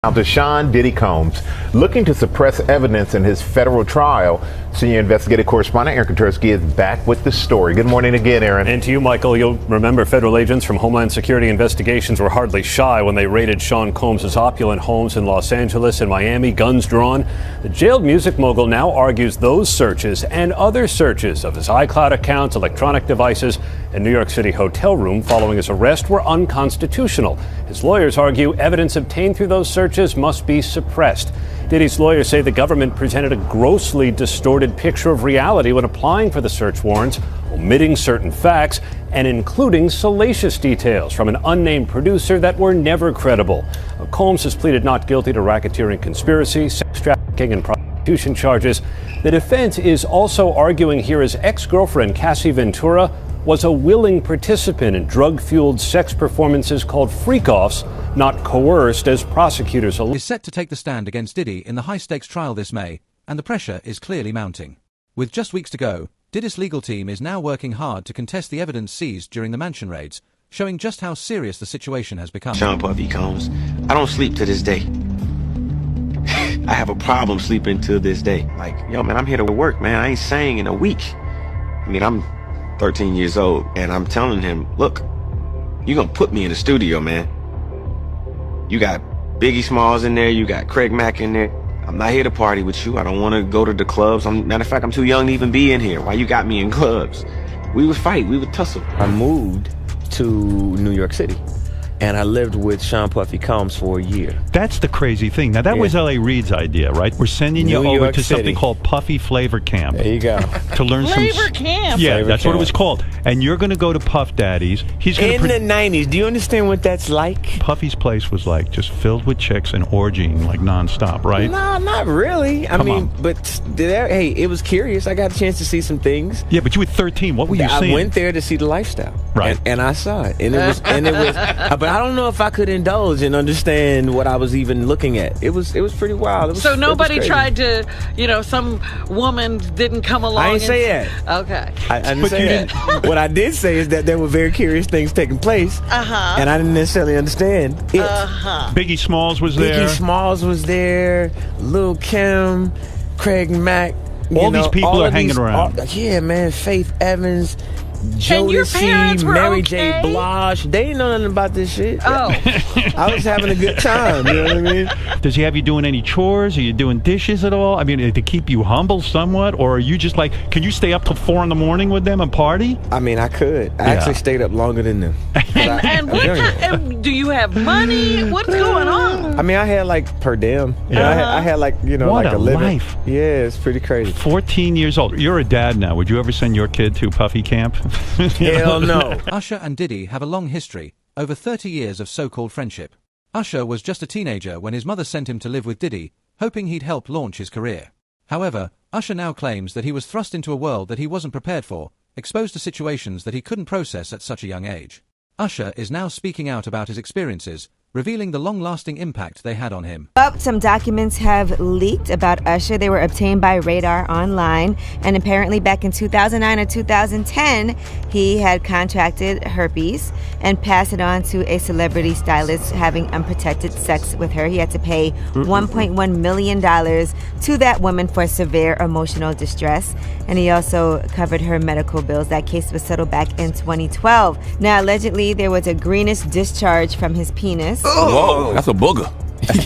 Now, Deshaun Diddy Combs, looking to suppress evidence in his federal trial. Senior investigative correspondent Aaron Katersky is back with the story. Good morning again, Aaron. And to you, Michael. You'll remember federal agents from Homeland Security investigations were hardly shy when they raided Sean Combs' opulent homes in Los Angeles and Miami, guns drawn. The jailed music mogul now argues those searches and other searches of his iCloud accounts, electronic devices, and New York City hotel room following his arrest were unconstitutional. His lawyers argue evidence obtained through those searches must be suppressed. Diddy's lawyers say the government presented a grossly distorted picture of reality when applying for the search warrants, omitting certain facts and including salacious details from an unnamed producer that were never credible. Combs has pleaded not guilty to racketeering conspiracy, sex trafficking, and prostitution charges. The defense is also arguing here his ex-girlfriend, Cassie Ventura, was a willing participant in drug-fueled sex performances called freak-offs, not coerced as prosecutors allege. Is set to take the stand against Diddy in the high-stakes trial this May, and the pressure is clearly mounting. With just weeks to go, Diddy's legal team is now working hard to contest the evidence seized during the mansion raids, showing just how serious the situation has become. Sean Puffy Combs, I don't sleep to this day. I have a problem sleeping to this day. Like, yo, man, I'm here to work, man. I ain't sang in a week. I mean, I'm 13 years old, and I'm telling him, look, you're gonna put me in the studio, man. You got Biggie Smalls in there, you got Craig Mack in there. I'm not here to party with you. I don't want to go to the clubs. Matter of fact, I'm too young to even be in here. Why you got me in clubs? We would fight, we would tussle. I moved to New York City, and I lived with Sean Puffy Combs for a year. That's the crazy thing. Now, that was L.A. Reid's idea, right? We're sending you over to something called Puffy Flavor Camp. There you go. To learn Flavor Camp. Yeah, Flavor that's Camp. what it was called. And you're going to go to Puff Daddy's. He's going In the 90s, do you understand what that's like? Puffy's place was like just filled with chicks and orgying like nonstop, right? No, not really. I mean, but hey, it was curious. I got a chance to see some things. Yeah, but you were 13. What were you seeing? I went there to see the lifestyle, right? And I saw it, and it was, but I don't know if I could indulge and understand what I was even looking at. It was pretty wild. So nobody tried to, some woman didn't come along. I didn't say that. Okay. I didn't say that. What I did say is that there were very curious things taking place, and I didn't necessarily understand it. Biggie Smalls was there. Biggie Smalls was there. Lil' Kim, Craig Mack. All these people are hanging around. Yeah, man. Faith Evans. And your parents Jodeci, were Mary okay? J. Blige. They didn't know nothing about this shit. Oh. I was having a good time. You know what I mean? Does he have you doing any chores? Are you doing dishes at all? I mean, to keep you humble somewhat? Or are you just like, can you stay up till 4 a.m. with them and party? I mean, I could. I actually stayed up longer than them. And do you have money? What's going on? I mean, I had like per diem. I had like, what like a living. life. Yeah, it's pretty crazy. 14 years old. You're a dad now. Would you ever send your kid to Puffy Camp? Hell no. Usher and Diddy have a long history, over 30 years of so-called friendship. Usher was just a teenager when his mother sent him to live with Diddy, hoping he'd help launch his career. However, Usher now claims that he was thrust into a world that he wasn't prepared for, exposed to situations that he couldn't process at such a young age. Usher is now speaking out about his experiences, revealing the long-lasting impact they had on him. Some documents have leaked about Usher. They were obtained by Radar Online, and apparently back in 2009 or 2010, he had contracted herpes and passed it on to a celebrity stylist having unprotected sex with her. He had to pay $1.1 million to that woman for severe emotional distress, and he also covered her medical bills. That case was settled back in 2012. Now, allegedly, there was a greenish discharge from his penis. Whoa, that's a booger.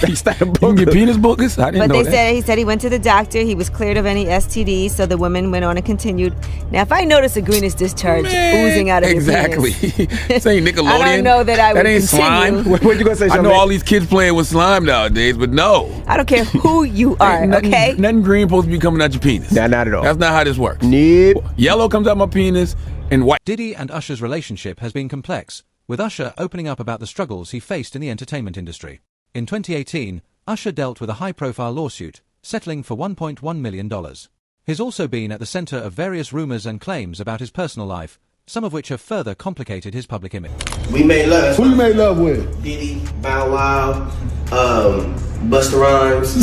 Is that a You can get penis boogers? I didn't know that. He said he went to the doctor. He was cleared of any STDs, so the woman went on and continued. Now, if I notice a greenish discharge oozing out of your penis, This ain't Nickelodeon. I don't know that I would That ain't continue. slime. What you gonna say? I know all these kids playing with slime nowadays, but no. I don't care who you are, Ain't nothing, okay? Nothing green supposed to be coming out your penis. Nah, not at all. That's not how this works. Nope. Yellow comes out my penis, and white. Diddy and Usher's relationship has been complex, with Usher opening up about the struggles he faced in the entertainment industry. In 2018, Usher dealt with a high-profile lawsuit, settling for $1.1 million. He's also been at the center of various rumors and claims about his personal life, some of which have further complicated his public image. We made love. Who you made love with? Diddy, Bow Wow, Busta Rhymes.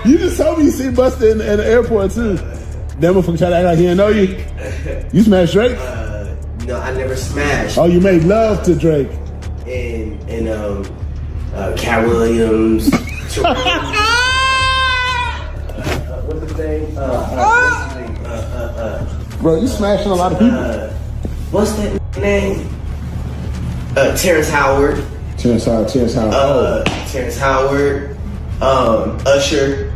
You just told me you see Busta in the airport too. That motherfucker tried to act like he didn't know you. You smashed Drake? No, I never smashed. Oh, you made love to Drake. And Cat Williams. What's his name? Bro, you smashing a lot of people. What's that name? Terrence Howard. Terrence Howard. Terrence Howard. Usher.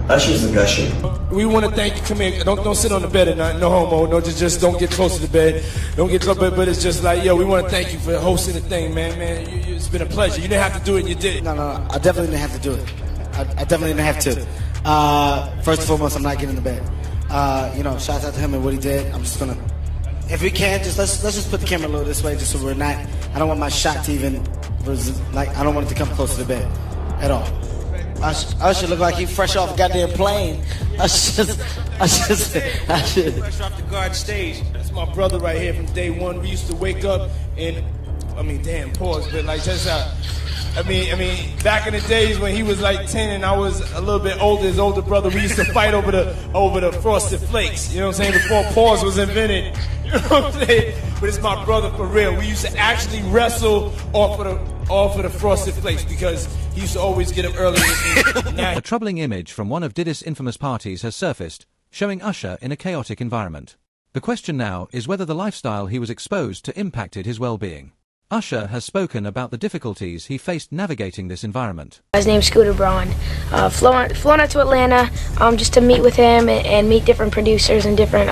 Usher's a gusher. We want to thank you. Come here. Don't sit on the bed at night. No homo. No, just don't get close to the bed. Don't get close. But it's just like, yo, we want to thank you for hosting the thing, man. It's been a pleasure. You didn't have to do it, and you did it. No. I definitely didn't have to do it. I definitely didn't have to. First and foremost, I'm not getting in the bed. Shout out to him and what he did. I'm just gonna, if we can, let's just put the camera a little this way, just so we're not. I don't want my shot to even, I don't want it to come close to the bed, at all. Usher look like he fresh off a goddamn plane. Usher. Fresh off the garden stage. That's my brother right here from day one. We used to wake up and, pause, but like just how. Back in the days when he was like 10 and I was a little bit older, his older brother, we used to fight over the Frosted Flakes. You know what I'm saying? Before pause was invented. You know what I'm saying? But it's my brother for real. We used to actually wrestle off of the Frosted Flakes because he used to always get up early. A troubling image from one of Diddy's infamous parties has surfaced, showing Usher in a chaotic environment. The question now is whether the lifestyle he was exposed to impacted his well-being. Usher has spoken about the difficulties he faced navigating this environment. His name's Scooter Braun. Flown out to Atlanta just to meet with him and meet different producers and different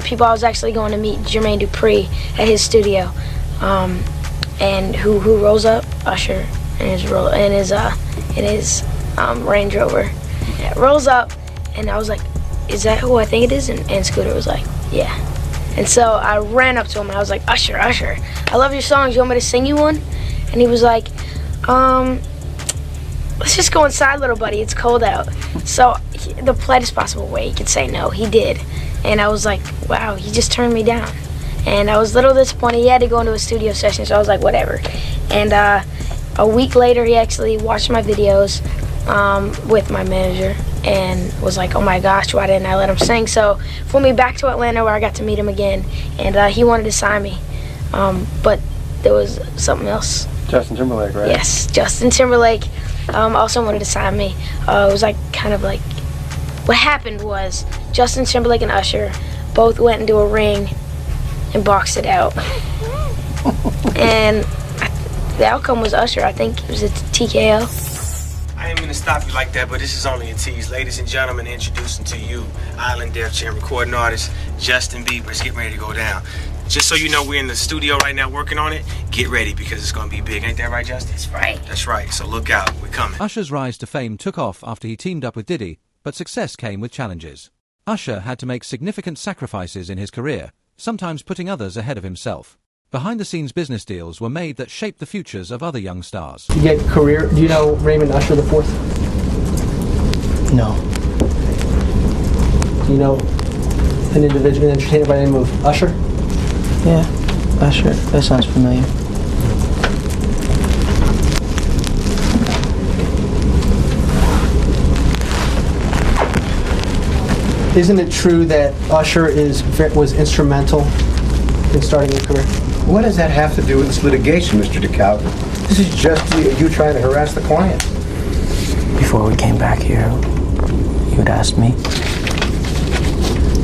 people. I was actually going to meet Jermaine Dupri at his studio. And who rolls up? Usher in his Range Rover. Yeah, rolls up, and I was like, "Is that who I think it is?" And Scooter was like, "Yeah." And so I ran up to him and I was like, Usher, I love your songs. You want me to sing you one? And he was like, let's just go inside, little buddy. It's cold out. So the politest possible way he could say no, he did. And I was like, wow, he just turned me down. And I was a little disappointed. He had to go into a studio session, so I was like, whatever. And a week later, he actually watched my videos with my manager and was like, oh my gosh, why didn't I let him sing? So flew me back to Atlanta where I got to meet him again, and he wanted to sign me, but there was something else. Justin Timberlake, right? Yes, Justin Timberlake also wanted to sign me. It was like kind of like, what happened was Justin Timberlake and Usher both went into a ring and boxed it out. And the outcome was Usher. I think it was a TKO. I ain't mean to stop you like that, but this is only a tease. Ladies and gentlemen, introducing to you Island Def Jam recording artist Justin Bieber. It's getting ready to go down. Just so you know, we're in the studio right now working on it. Get ready because it's going to be big. Ain't that right, Justin? That's right. That's right. So look out. We're coming. Usher's rise to fame took off after he teamed up with Diddy, but success came with challenges. Usher had to make significant sacrifices in his career, sometimes putting others ahead of himself. Behind-the-scenes business deals were made that shaped the futures of other young stars. You get career. Do you know Raymond Usher IV? No. Do you know an individual, an entertainer by the name of Usher? Yeah, Usher. That sounds familiar. Isn't it true that Usher was instrumental in starting your career? What does that have to do with this litigation, Mr. DeKalb? This is just you trying to harass the client. Before we came back here, you had asked me.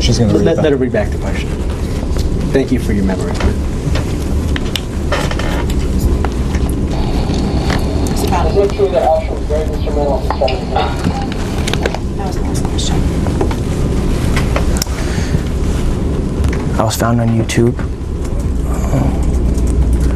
She's going to let her read back the question. Thank you for your memory. Is it true that Usher was very instrumental in starting? That was the last question. I was found on YouTube.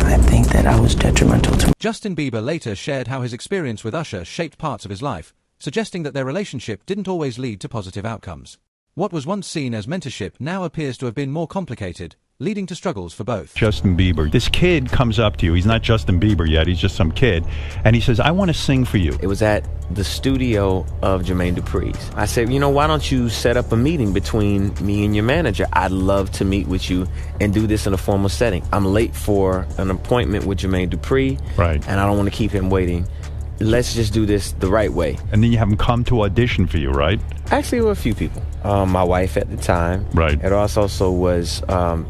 I think that I was detrimental to. Justin Bieber later shared how his experience with Usher shaped parts of his life, suggesting that their relationship didn't always lead to positive outcomes. What was once seen as mentorship now appears to have been more complicated, leading to struggles for both. Justin Bieber. This kid comes up to you. He's not Justin Bieber yet. He's just some kid. And he says, I want to sing for you. It was at the studio of Jermaine Dupri's. I said, why don't you set up a meeting between me and your manager? I'd love to meet with you and do this in a formal setting. I'm late for an appointment with Jermaine Dupri. Right. And I don't want to keep him waiting. Let's just do this the right way. And then you have him come to audition for you, right? Actually, there were a few people. My wife at the time. Right. It also was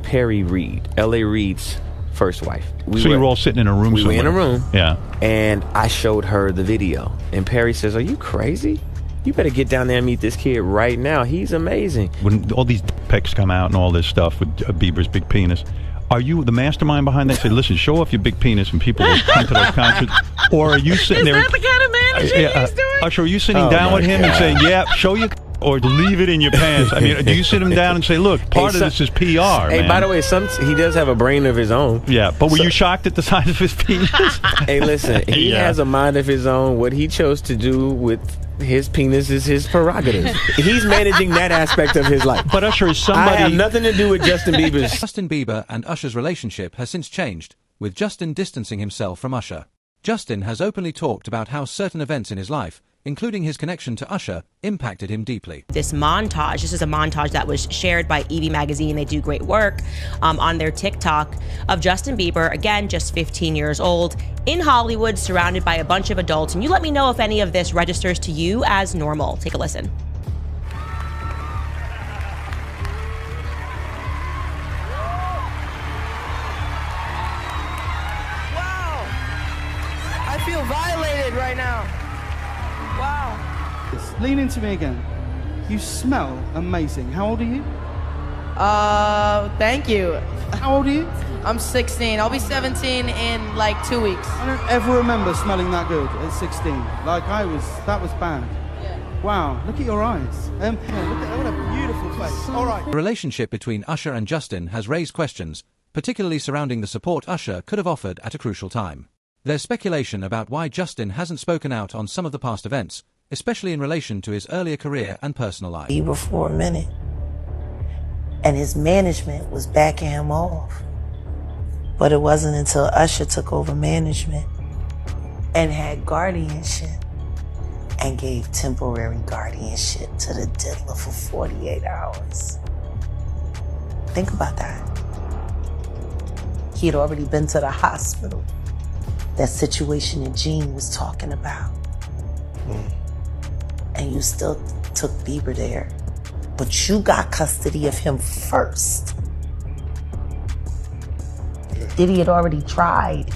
Perry Reed, L.A. Reid's first wife. So you were all sitting in a room We somewhere? were in a room. Yeah. And I showed her the video. And Perry says, "Are you crazy? You better get down there and meet this kid right now. He's amazing." When all these pics come out and all this stuff with Bieber's big penis, are you the mastermind behind that? Say, listen, show off your big penis and people will come to those concerts? Or are you sitting there? Is that the kind of managing he's doing? Usher, are you sitting down with him and saying, yeah, show your or leave it in your pants? I mean, do you sit him down and say, look, part of this is PR, Hey, man. by the way, he does have a brain of his own. Yeah, but were you shocked at the size of his penis? Hey, listen, he has a mind of his own. What he chose to do with his penis is his prerogative. He's managing that aspect of his life. But Usher is somebody... I have nothing to do with Justin Bieber's... Justin Bieber and Usher's relationship has since changed, with Justin distancing himself from Usher. Justin has openly talked about how certain events in his life, including his connection to Usher, impacted him deeply. This is a montage that was shared by Evie Magazine. They do great work on their TikTok of Justin Bieber, again, just 15 years old, in Hollywood, surrounded by a bunch of adults. And you let me know if any of this registers to you as normal. Take a listen. I feel violated right now. Wow. Lean into me again. You smell amazing. How old are you? Thank you. How old are you? I'm 16. I'll be 17 in like 2 weeks. I don't ever remember smelling that good at 16. Like that was bad. Yeah. Wow, look at your eyes. Yeah, look at what a beautiful face. All right. The relationship between Usher and Justin has raised questions, particularly surrounding the support Usher could have offered at a crucial time. There's speculation about why Justin hasn't spoken out on some of the past events, especially in relation to his earlier career and personal life. Bieber for a minute, and his management was backing him off. But it wasn't until Usher took over management and had guardianship and gave temporary guardianship to the diddler for 48 hours. Think about that. He had already been to the hospital. That situation that Gene was talking about. And you still took Bieber there. But you got custody of him first. Diddy had already tried.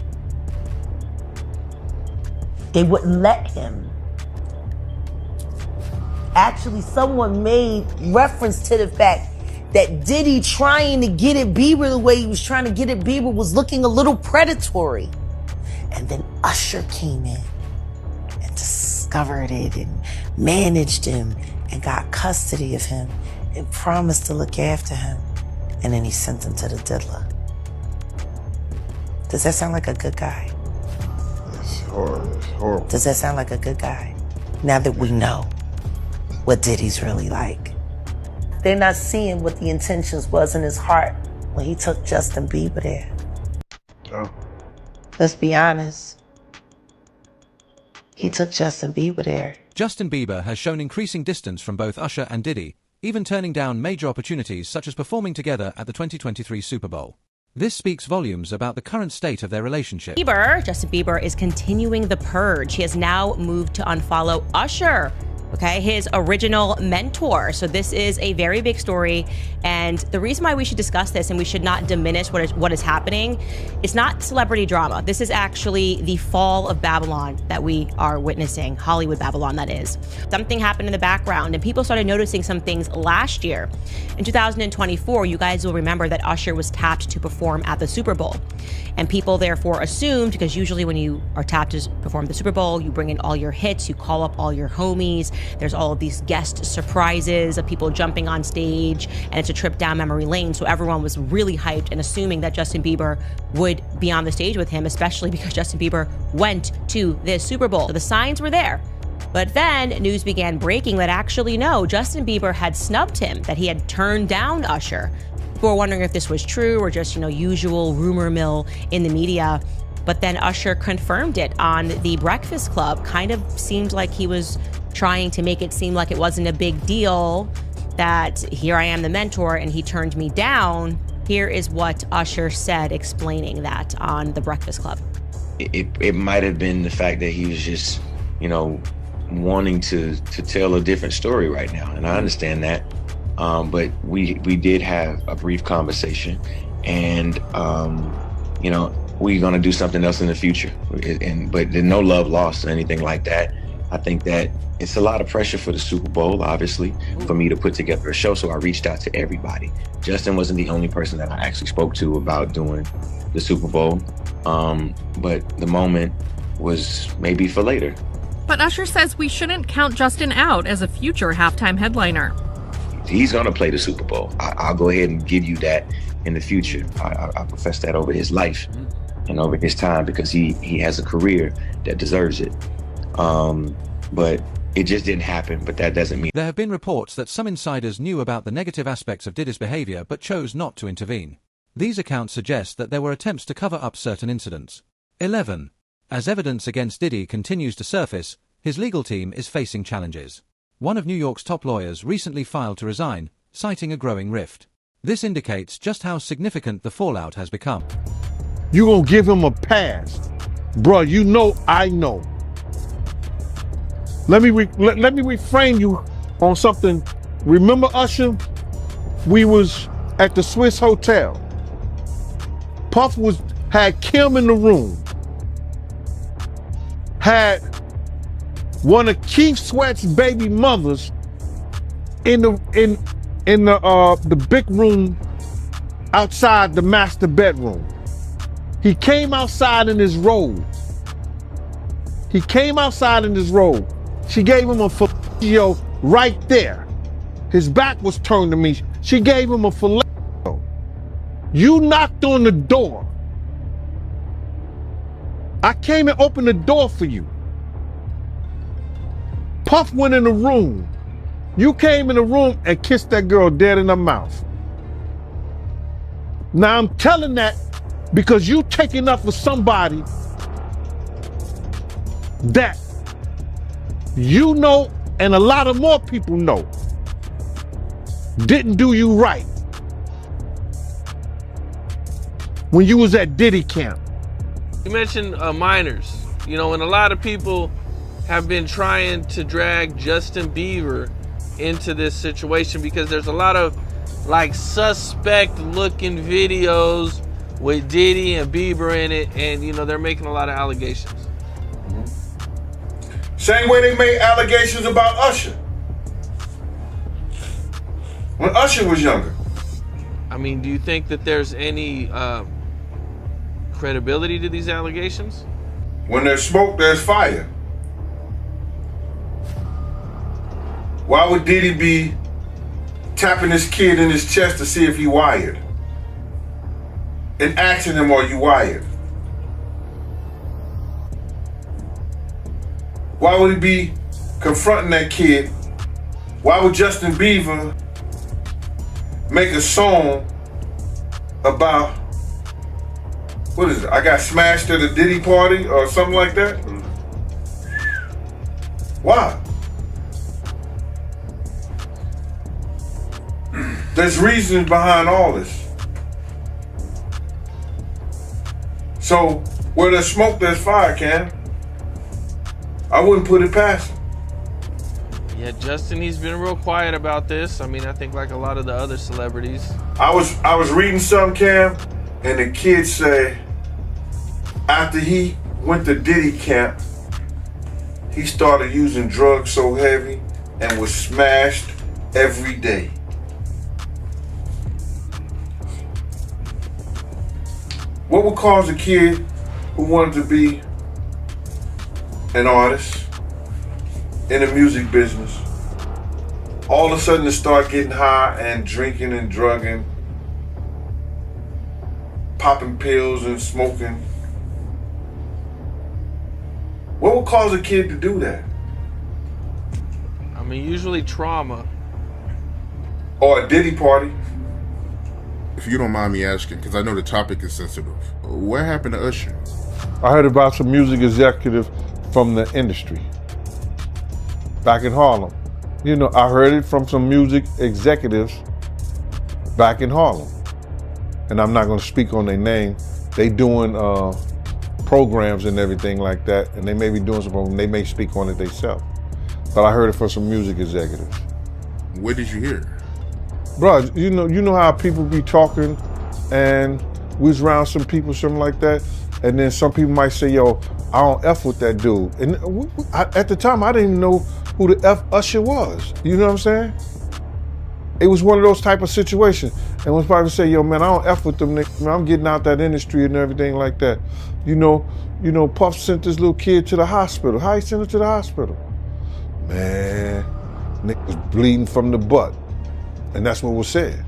They wouldn't let him. Actually, someone made reference to the fact that Diddy trying to get at Bieber the way he was trying to get at Bieber was looking a little predatory. And then Usher came in and discovered it and managed him and got custody of him and promised to look after him. And then he sent him to the diddler. Does that sound like a good guy? It's horrible. It's horrible. Does that sound like a good guy? Now that we know what Diddy's really like. They're not seeing what the intentions was in his heart when he took Justin Bieber there. Oh. Let's be honest. He took Justin Bieber there. Justin Bieber has shown increasing distance from both Usher and Diddy, even turning down major opportunities such as performing together at the 2023 Super Bowl. This speaks volumes about the current state of their relationship. Justin Bieber is continuing the purge. He has now moved to unfollow Usher, okay, his original mentor. So this is a very big story. And the reason why we should discuss this and we should not diminish what is happening, it's not celebrity drama. This is actually the fall of Babylon that we are witnessing, Hollywood Babylon, that is. Something happened in the background and people started noticing some things last year. In 2024, you guys will remember that Usher was tapped to perform at the Super Bowl. And people therefore assumed, because usually when you are tapped to perform the Super Bowl, you bring in all your hits, you call up all your homies, there's all of these guest surprises of people jumping on stage, and it's a trip down memory lane. So everyone was really hyped and assuming that Justin Bieber would be on the stage with him, especially because Justin Bieber went to this Super Bowl. So the signs were there. But then news began breaking that actually no, Justin Bieber had snubbed him, that he had turned down Usher. People were wondering if this was true or just, usual rumor mill in the media. But then Usher confirmed it on The Breakfast Club. Kind of seemed like he was trying to make it seem like it wasn't a big deal, that here I am the mentor and he turned me down. Here is what Usher said explaining that on The Breakfast Club. It might have been the fact that he was just, wanting to tell a different story right now. And I understand that. But we did have a brief conversation, and you know, we're gonna do something else in the future. But there's no love lost or anything like that. I think that it's a lot of pressure for the Super Bowl, obviously, for me to put together a show. So I reached out to everybody. Justin wasn't the only person that I actually spoke to about doing the Super Bowl. But the moment was maybe for later. But Usher says we shouldn't count Justin out as a future halftime headliner. He's gonna play the Super Bowl. I'll go ahead and give you that in the future. I profess that over his life and over his time, because he has a career that deserves it. But it just didn't happen, but that doesn't mean... There have been reports that some insiders knew about the negative aspects of Diddy's behavior but chose not to intervene. These accounts suggest that there were attempts to cover up certain incidents. 11. As evidence against Diddy continues to surface, his legal team is facing challenges. One of New York's top lawyers recently filed to resign, citing a growing rift. This indicates just how significant the fallout has become. You gonna give him a pass? Bruh, you know I know. Let me reframe you on something. Remember Usher? We was at the Swiss Hotel. Puff had Kim in the room. Had one of Keith Sweat's baby mothers in the big room outside the master bedroom. He came outside in his robe. She gave him a fellatio right there. His back was turned to me. She gave him a fellatio. You knocked on the door. I came and opened the door for you. Puff went in the room. You came in the room and kissed that girl dead in her mouth. Now I'm telling that because you taking up for somebody that you know, and a lot of more people know, didn't do you right when you was at Diddy camp. You mentioned minors, you know, and a lot of people have been trying to drag Justin Bieber into this situation because there's a lot of like suspect looking videos with Diddy and Bieber in it, and you know, they're making a lot of allegations. Same way they made allegations about Usher. When Usher was younger. I mean, do you think that there's any credibility to these allegations? When there's smoke, there's fire. Why would Diddy be tapping his kid in his chest to see if he wired? And asking him, are you wired? Why would he be confronting that kid? Why would Justin Bieber make a song about, what is it? I got smashed at a Diddy party or something like that? Why? There's reasons behind all this. So where there's smoke, there's fire, Cam. I wouldn't put it past him. Yeah, Justin, he's been real quiet about this. I mean, I think like a lot of the other celebrities. I was reading some, Cam, and the kids say after he went to Diddy camp, he started using drugs so heavy and was smashed every day. What would cause a kid who wanted to be an artist in the music business all of a sudden to start getting high and drinking and drugging, popping pills and smoking? What would cause a kid to do that? I mean, usually trauma. Or a Diddy party. If you don't mind me asking, because I know the topic is sensitive, what happened to Usher? I heard about some music executive from the industry back in Harlem. You know, I heard it from some music executives back in Harlem. And I'm not going to speak on their name. They doing programs and everything like that, and they may be doing some programs. They may speak on it themselves. But I heard it from some music executives. Where did you hear it? Bro, you know how people be talking, and we was around some people, something like that, and then some people might say, yo, I don't F with that dude. And at the time, I didn't even know who the F Usher was. You know what I'm saying? It was one of those type of situations. And when people say, yo, man, I don't F with them niggas, man, I'm getting out that industry and everything like that. You know, Puff sent this little kid to the hospital. How he sent him to the hospital? Man, nigga was bleeding from the butt. And that's what was said.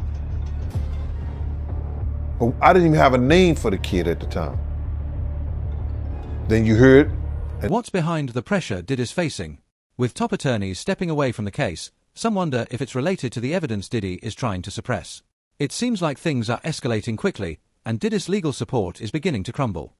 But I didn't even have a name for the kid at the time. Then you heard. What's behind the pressure Diddy's facing? With top attorneys stepping away from the case, some wonder if it's related to the evidence Diddy is trying to suppress. It seems like things are escalating quickly, and Diddy's legal support is beginning to crumble.